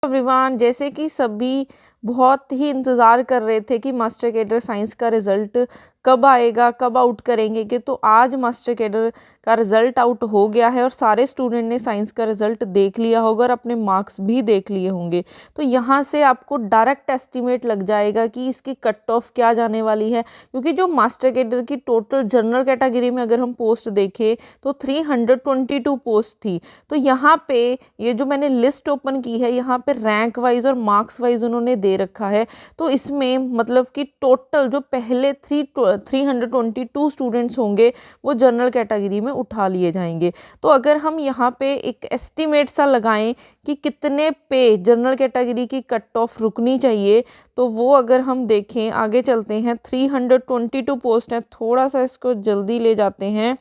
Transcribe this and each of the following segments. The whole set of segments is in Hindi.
एवरीवन, जैसे कि सभी बहुत ही इंतज़ार कर रहे थे कि मास्टर कैडर साइंस का रिज़ल्ट कब आएगा, कब आउट करेंगे कि तो आज मास्टर कैडर का रिज़ल्ट आउट हो गया है और सारे स्टूडेंट ने साइंस का रिज़ल्ट देख लिया होगा और अपने मार्क्स भी देख लिए होंगे। तो यहाँ से आपको डायरेक्ट एस्टिमेट लग जाएगा कि इसकी कट ऑफ क्या जाने वाली है, क्योंकि जो मास्टर कैडर की टोटल जनरल कैटेगरी में अगर हम पोस्ट देखें तो 322 पोस्ट थी। तो यहाँ पे ये जो मैंने लिस्ट ओपन की है, यहाँ पे रैंक वाइज और मार्क्स वाइज उन्होंने दे रखा है। तो इसमें मतलब कि टोटल जो पहले 322 स्टूडेंट्स होंगे वो जनरल कैटेगरी में उठा लिए जाएंगे। तो अगर हम यहाँ पे एक एस्टिमेट सा लगाएं कि कितने पे जनरल कैटेगरी की कट ऑफ रुकनी चाहिए, तो वो अगर हम देखें, आगे चलते हैं। 322 पोस्ट है, थोड़ा सा इसको जल्दी ले जाते हैं।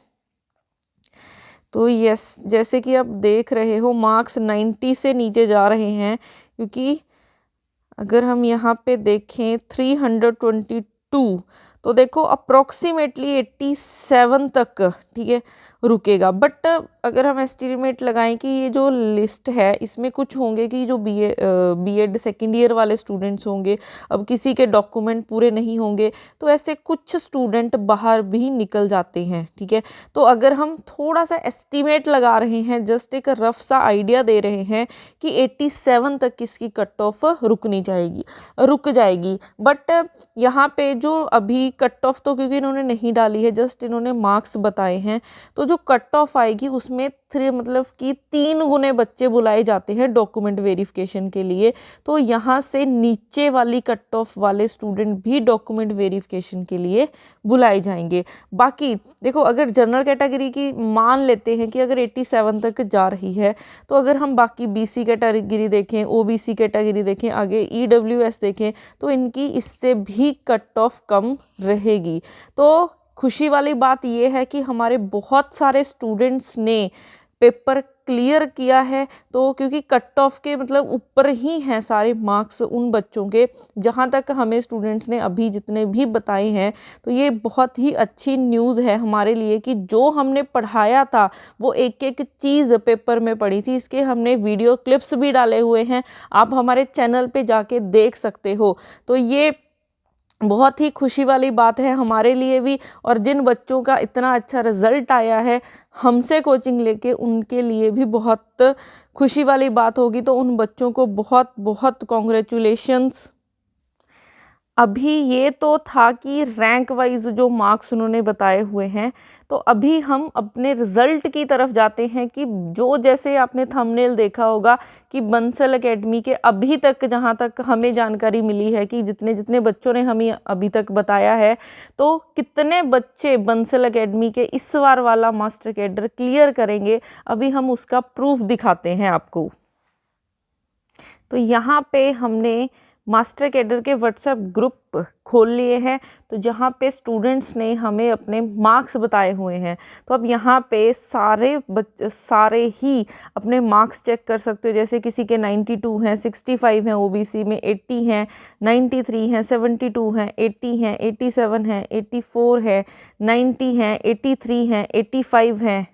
तो यस, जैसे कि आप देख रहे हो मार्क्स 90 से नीचे जा रहे हैं, क्योंकि अगर हम यहाँ पे देखें 322, तो देखो अप्रोक्सीमेटली 87 तक, ठीक है, रुकेगा। बट अगर हम एस्टिमेट लगाएं कि ये जो लिस्ट है इसमें कुछ होंगे कि जो बीएड सेकेंड ईयर वाले स्टूडेंट्स होंगे, अब किसी के डॉक्यूमेंट पूरे नहीं होंगे, तो ऐसे कुछ स्टूडेंट बाहर भी निकल जाते हैं, ठीक है। तो अगर हम थोड़ा सा एस्टिमेट लगा रहे हैं, जस्ट एक रफ सा आइडिया दे रहे हैं कि 87 तक इसकी कट ऑफ रुक जाएगी। बट यहाँ पे जो अभी कट ऑफ, तो क्योंकि इन्होंने नहीं डाली है, जस्ट इन्होंने मार्क्स बताए हैं, तो जो कट ऑफ आएगी उसमें मतलब कि 3 गुने बच्चे बुलाए जाते हैं डॉक्यूमेंट वेरिफिकेशन के लिए। तो यहाँ से नीचे वाली कट ऑफ वाले स्टूडेंट भी डॉक्यूमेंट वेरिफिकेशन के लिए बुलाए जाएंगे। बाकी देखो, अगर जनरल कैटेगरी की मान लेते हैं कि अगर 87 तक जा रही है, तो अगर हम बाकी बीसी कैटेगरी देखें, ओबीसी कैटेगरी देखें, आगे ईडब्ल्यूएस देखें, तो इनकी इससे भी कट ऑफ कम रहेगी। तो खुशी वाली बात यह है कि हमारे बहुत सारे स्टूडेंट्स ने पेपर क्लियर किया है। तो क्योंकि कट ऑफ के मतलब ऊपर ही हैं सारे मार्क्स उन बच्चों के, जहाँ तक हमें स्टूडेंट्स ने अभी जितने भी बताए हैं, तो ये बहुत ही अच्छी न्यूज़ है हमारे लिए कि जो हमने पढ़ाया था वो एक एक चीज़ पेपर में पढ़ी थी। इसके हमने वीडियो क्लिप्स भी डाले हुए हैं, आप हमारे चैनल पे जाके देख सकते हो। तो ये बहुत ही खुशी वाली बात है हमारे लिए भी, और जिन बच्चों का इतना अच्छा रिजल्ट आया है हमसे कोचिंग लेके, उनके लिए भी बहुत खुशी वाली बात होगी। तो उन बच्चों को बहुत बहुत कॉन्ग्रेचुलेशंस। अभी ये तो था कि रैंक वाइज जो मार्क्स उन्होंने बताए हुए हैं, तो अभी हम अपने रिजल्ट की तरफ जाते हैं कि जो, जैसे आपने थंबनेल देखा होगा कि बंसल एकेडमी के अभी तक, जहाँ तक हमें जानकारी मिली है कि जितने जितने बच्चों ने हमें अभी तक बताया है, तो कितने बच्चे बंसल एकेडमी के इस बार वाला मास्टर कैडर क्लियर करेंगे, अभी हम उसका प्रूफ दिखाते हैं आपको। तो यहाँ पे हमने मास्टर कैडर के व्हाट्सएप ग्रुप खोल लिए हैं, तो जहाँ पे स्टूडेंट्स ने हमें अपने मार्क्स बताए हुए हैं। तो अब यहाँ पे सारे ही अपने मार्क्स चेक कर सकते हो। जैसे किसी के 92 हैं, 65 हैं, ओबीसी में 80 हैं, 93 हैं, 72 हैं, 80 हैं, 87 हैं, 84 है, 90 हैं, 83 हैं, 85 हैं,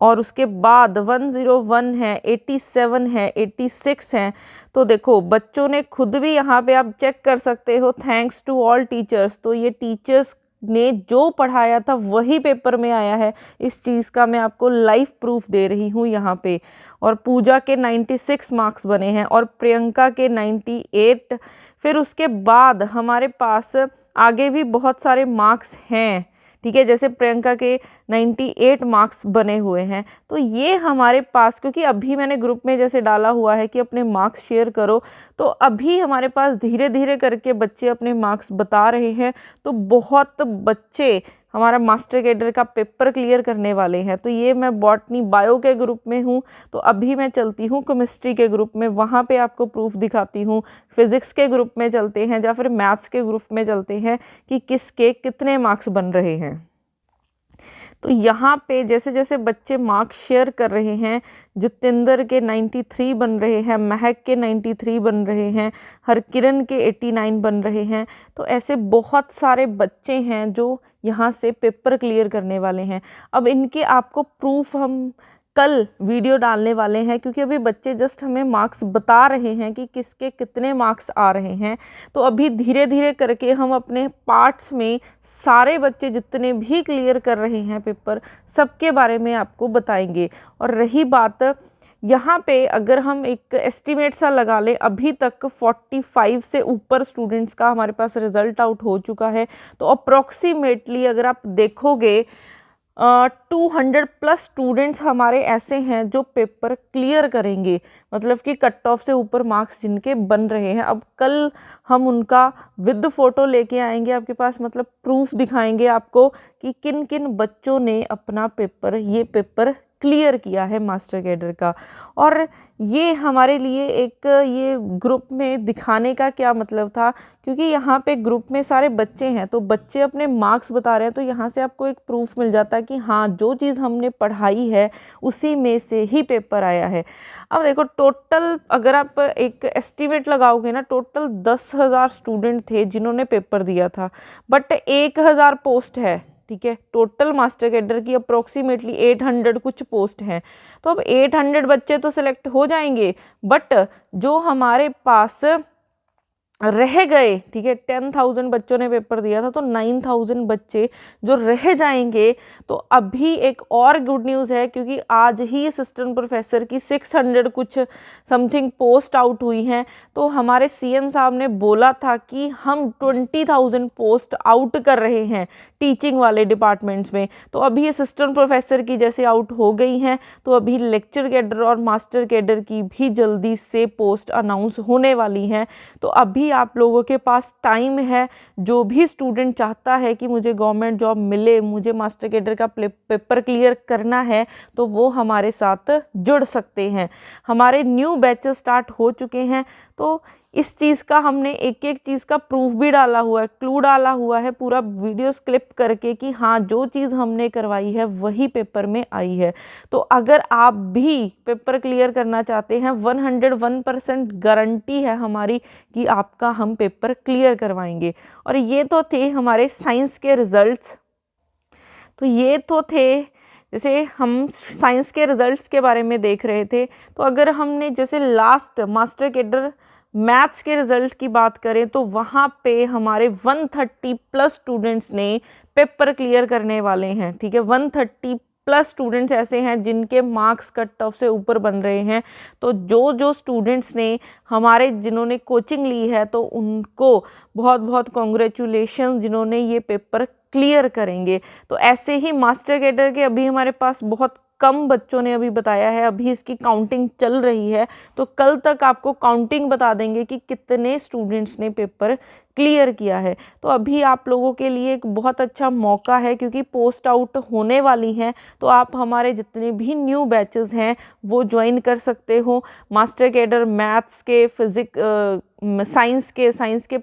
और उसके बाद 101 है, 87 है, 86 हैं। तो देखो बच्चों ने खुद भी, यहाँ पे आप चेक कर सकते हो, थैंक्स टू ऑल टीचर्स। तो ये टीचर्स ने जो पढ़ाया था वही पेपर में आया है, इस चीज़ का मैं आपको लाइव प्रूफ दे रही हूँ यहाँ पे। और पूजा के 96 मार्क्स बने हैं और प्रियंका के 98। फिर उसके बाद हमारे पास आगे भी बहुत सारे मार्क्स हैं, ठीक है, जैसे प्रियंका के 98 मार्क्स बने हुए हैं। तो ये हमारे पास, क्योंकि अभी मैंने ग्रुप में जैसे डाला हुआ है कि अपने मार्क्स शेयर करो, तो अभी हमारे पास धीरे धीरे करके बच्चे अपने मार्क्स बता रहे हैं। तो बहुत बच्चे हमारा मास्टर कैडर का पेपर क्लियर करने वाले हैं। तो ये मैं बॉटनी बायो के ग्रुप में हूँ, तो अभी मैं चलती हूँ केमिस्ट्री के ग्रुप में, वहाँ पे आपको प्रूफ दिखाती हूँ। फिज़िक्स के ग्रुप में चलते हैं या फिर मैथ्स के ग्रुप में चलते हैं कि किसके कितने मार्क्स बन रहे हैं। तो यहाँ पे जैसे जैसे बच्चे मार्क्स शेयर कर रहे हैं, जितेंद्र के 93 बन रहे हैं, महक के 93 बन रहे हैं, हरकिरण के 89 बन रहे हैं। तो ऐसे बहुत सारे बच्चे हैं जो यहाँ से पेपर क्लियर करने वाले हैं। अब इनके आपको प्रूफ हम कल वीडियो डालने वाले हैं, क्योंकि अभी बच्चे जस्ट हमें मार्क्स बता रहे हैं कि किसके कितने मार्क्स आ रहे हैं। तो अभी धीरे धीरे करके हम अपने पार्ट्स में सारे बच्चे जितने भी क्लियर कर रहे हैं पेपर, सबके बारे में आपको बताएंगे। और रही बात यहाँ पे, अगर हम एक एस्टिमेट सा लगा लें, अभी तक 45 से ऊपर स्टूडेंट्स का हमारे पास रिजल्ट आउट हो चुका है। तो अप्रॉक्सीमेटली अगर आप देखोगे 200 प्लस स्टूडेंट्स हमारे ऐसे हैं जो पेपर क्लियर करेंगे, मतलब कि कट ऑफ से ऊपर मार्क्स जिनके बन रहे हैं। अब कल हम उनका विद फोटो लेके आएंगे आपके पास, मतलब प्रूफ दिखाएंगे आपको कि किन किन बच्चों ने अपना पेपर, ये पेपर क्लियर किया है मास्टर कैडर का। और ये हमारे लिए एक, ये ग्रुप में दिखाने का क्या मतलब था, क्योंकि यहाँ पे ग्रुप में सारे बच्चे हैं, तो बच्चे अपने मार्क्स बता रहे हैं, तो यहाँ से आपको एक प्रूफ मिल जाता है कि हाँ, जो चीज़ हमने पढ़ाई है उसी में से ही पेपर आया है। अब देखो, टोटल अगर आप एक एस्टिमेट लगाओगे ना, टोटल 10,000 स्टूडेंट थे जिन्होंने पेपर दिया था, बट 1,000 पोस्ट है, ठीक है। टोटल मास्टर कैडर की अप्रोक्सीमेटली 800 कुछ पोस्ट हैं। तो अब 800 बच्चे तो सिलेक्ट हो जाएंगे, बट जो हमारे पास रह गए, ठीक है, 10,000 बच्चों ने पेपर दिया था, तो 9,000 बच्चे जो रह जाएंगे। तो अभी एक और गुड न्यूज़ है, क्योंकि आज ही असिस्टेंट प्रोफेसर की 600 कुछ समथिंग पोस्ट आउट हुई हैं। तो हमारे सीएम साहब ने बोला था कि हम 20,000 पोस्ट आउट कर रहे हैं टीचिंग वाले डिपार्टमेंट्स में। तो अभी असिस्टेंट प्रोफेसर की जैसे आउट हो गई हैं, तो अभी लेक्चर कैडर और मास्टर कैडर की भी जल्दी से पोस्ट अनाउंस होने वाली हैं। तो अभी आप लोगों के पास टाइम है, जो भी स्टूडेंट चाहता है कि मुझे गवर्नमेंट जॉब मिले, मुझे मास्टर कैडर का पेपर क्लियर करना है, तो वो हमारे साथ जुड़ सकते हैं। हमारे न्यू बैचेस स्टार्ट हो चुके हैं, तो इस चीज़ का हमने एक एक चीज़ का प्रूफ भी डाला हुआ है, क्लू डाला हुआ है, पूरा वीडियोस क्लिप करके कि हाँ, जो चीज़ हमने करवाई है वही पेपर में आई है। तो अगर आप भी पेपर क्लियर करना चाहते हैं, 101% गारंटी है हमारी कि आपका हम पेपर क्लियर करवाएंगे। और ये तो थे हमारे साइंस के रिजल्ट्स। तो ये तो थे, जैसे हम साइंस के रिजल्ट्स के बारे में देख रहे थे। तो अगर हमने जैसे लास्ट मास्टर कैडर मैथ्स के रिज़ल्ट की बात करें, तो वहाँ पे हमारे 130 प्लस स्टूडेंट्स ने पेपर क्लियर करने वाले हैं, ठीक है। 130 प्लस स्टूडेंट्स ऐसे हैं जिनके मार्क्स कट ऑफ से ऊपर बन रहे हैं। तो जो स्टूडेंट्स ने हमारे, जिन्होंने कोचिंग ली है, तो उनको बहुत बहुत कॉन्ग्रेचुलेशन, जिन्होंने ये पेपर क्लियर करेंगे। तो ऐसे ही मास्टर कैडर के अभी हमारे पास बहुत कम बच्चों ने अभी बताया है, अभी इसकी काउंटिंग चल रही है। तो कल तक आपको काउंटिंग बता देंगे कि कितने स्टूडेंट्स ने पेपर क्लियर किया है। तो अभी आप लोगों के लिए एक बहुत अच्छा मौका है, क्योंकि पोस्ट आउट होने वाली हैं। तो आप हमारे जितने भी न्यू बैचेस हैं वो ज्वाइन कर सकते हो। मास्टर कैडर मैथ्स के, साइंस के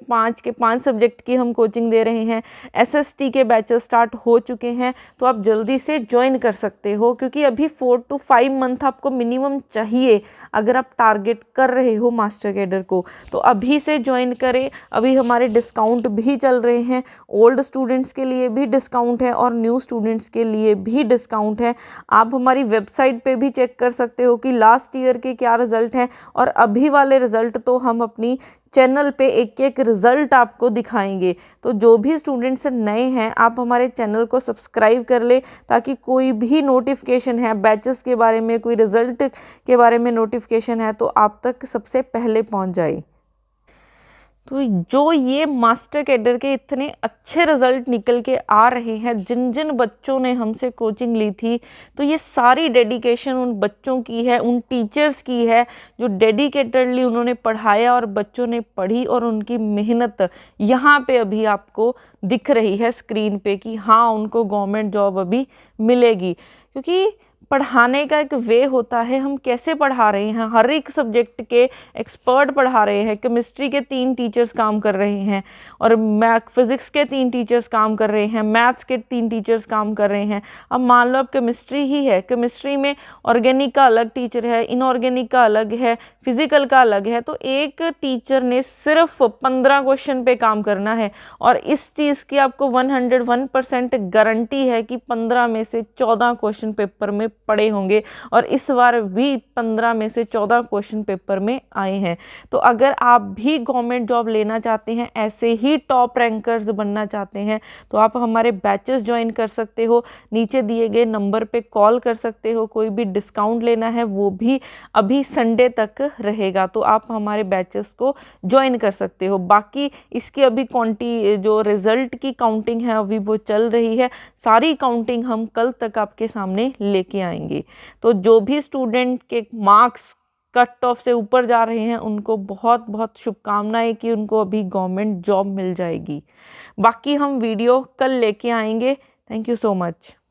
5 सब्जेक्ट की हम कोचिंग दे रहे हैं। एसएसटी के बैचेस स्टार्ट हो चुके हैं, तो आप जल्दी से ज्वाइन कर सकते हो, क्योंकि अभी 4 to 5 मंथ आपको मिनिमम चाहिए अगर आप टारगेट कर रहे हो मास्टर कैडर को। तो अभी से ज्वाइन करें। अभी हमारे डिस्काउंट भी चल रहे हैं, ओल्ड स्टूडेंट्स के लिए भी डिस्काउंट है और न्यू स्टूडेंट्स के लिए भी डिस्काउंट है। आप हमारी वेबसाइट पे भी चेक कर सकते हो कि लास्ट ईयर के क्या रिज़ल्ट हैं, और अभी वाले रिज़ल्ट तो हम अपनी चैनल पे एक एक रिज़ल्ट आपको दिखाएंगे। तो जो भी स्टूडेंट्स नए हैं, आप हमारे चैनल को सब्सक्राइब कर ले, ताकि कोई भी नोटिफिकेशन है बैचेस के बारे में, कोई रिज़ल्ट के बारे में नोटिफिकेशन है, तो आप तक सबसे पहले पहुंच जाए। तो जो ये मास्टर कैडर के इतने अच्छे रिज़ल्ट निकल के आ रहे हैं, जिन जिन बच्चों ने हमसे कोचिंग ली थी, तो ये सारी डेडिकेशन उन बच्चों की है, उन टीचर्स की है, जो डेडिकेटेडली उन्होंने पढ़ाया और बच्चों ने पढ़ी, और उनकी मेहनत यहाँ पे अभी आपको दिख रही है स्क्रीन पे कि हाँ, उनको गवर्नमेंट जॉब अभी मिलेगी। क्योंकि पढ़ाने का एक वे होता है, हम कैसे पढ़ा रहे हैं, हर एक सब्जेक्ट के एक्सपर्ट पढ़ा रहे हैं। केमिस्ट्री के 3 टीचर्स काम कर रहे हैं, और फिज़िक्स के 3 टीचर्स काम कर रहे हैं, मैथ्स के 3 टीचर्स काम कर रहे हैं। अब मान लो अब केमिस्ट्री ही है, केमिस्ट्री में ऑर्गेनिक का अलग टीचर है, इनऑर्गेनिक का अलग है, फिजिकल का अलग है। तो एक टीचर ने सिर्फ 15 क्वेश्चन पे काम करना है, और इस चीज़ की आपको 101% गारंटी है कि 15 में से 14 क्वेश्चन पेपर में पढ़े होंगे और इस बार भी 15 में से 14 क्वेश्चन पेपर में आए हैं। तो अगर आप भी गवर्नमेंट जॉब लेना चाहते हैं, ऐसे ही टॉप रैंकर्स बनना चाहते हैं, तो आप हमारे बैचेस ज्वाइन कर सकते हो। नीचे दिए गए नंबर पे कॉल कर सकते हो। कोई भी डिस्काउंट लेना है वो भी अभी संडे तक रहेगा, तो आप हमारे बैचेस को ज्वाइन कर सकते हो। बाकी इसकी अभी जो रिज़ल्ट की काउंटिंग है अभी वो चल रही है। सारी काउंटिंग हम कल तक आपके सामने लेके आएंगे। तो जो भी स्टूडेंट के मार्क्स कट ऑफ से ऊपर जा रहे हैं उनको बहुत बहुत शुभकामनाएं कि उनको अभी गवर्नमेंट जॉब मिल जाएगी। बाकी हम वीडियो कल लेके आएंगे। Thank you so much.